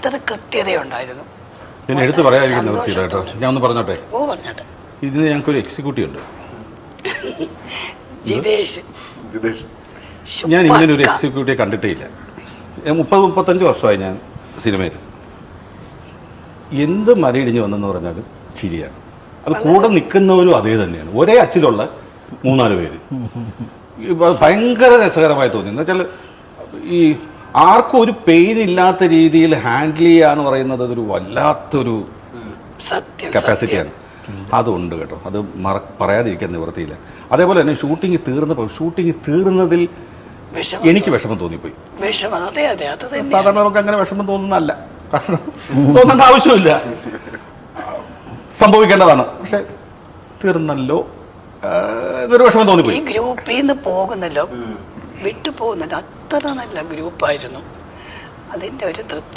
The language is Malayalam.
അത്ര കൃത്യതയുണ്ടായിരുന്നു. പിന്നെ എടുത്ത് പറയാതിരിക്കുന്നത് കേട്ടോ. ഞാൻ ഒന്ന് പറഞ്ഞോട്ടെ. ഓ പറഞ്ഞോട്ടെ. ഇതിന് ഞങ്ങൾക്കൊരു എക്സിക്യൂട്ടീവ് ഉണ്ട്, ജിതേഷ്. ഞാൻ ഇങ്ങനെ ഒരു എക്സിക്യൂട്ടീവ് കണ്ടിട്ടേ ഇല്ല. 30-35 വർഷമായി ഞാൻ സിനിമയിൽ. എന്ത് മരയിടിഞ്ഞ് വന്നെന്ന് പറഞ്ഞാലും ചിരിയാണ്. അത് കൂടെ നിൽക്കുന്നവരും അതേ തന്നെയാണ്. ഒരേ അച്ചിലുള്ള 3-4 പേര്. ഭയങ്കര രസകരമായി തോന്നി. എന്ന് വെച്ചാൽ ഈ ആർക്കും ഒരു പെയിൻ ഇല്ലാത്ത രീതിയിൽ ഹാൻഡിൽ ചെയ്യാന്ന് പറയുന്നത് അതൊരു വല്ലാത്തൊരു കപ്പാസിറ്റിയാണ്. അതുണ്ട് കേട്ടോ. അത് പറയാതിരിക്കാൻ നിവൃത്തിയില്ല. അതേപോലെ തന്നെ ഷൂട്ടിങ് തീർന്നതിൽ എനിക്ക് വിഷമം തോന്നിപ്പോയി. സാധാരണ നമുക്ക് അങ്ങനെ വിഷമം തോന്നുന്നതല്ല, കാരണം തോന്നേണ്ട ആവശ്യമില്ല, സംഭവിക്കേണ്ടതാണ്. പക്ഷെ തീർന്നല്ലോ എന്നൊരു വിഷമം തോന്നിപ്പോയി. ഈ ഗ്രൂപ്പിൽ നിന്ന് പോകുന്നല്ലോ, വിട്ടു പോകുന്നല്ലോ, അത്ര നല്ല ഗ്രൂപ്പായിരുന്നു. അതിൻ്റെ ഒരു തൃപ്തി.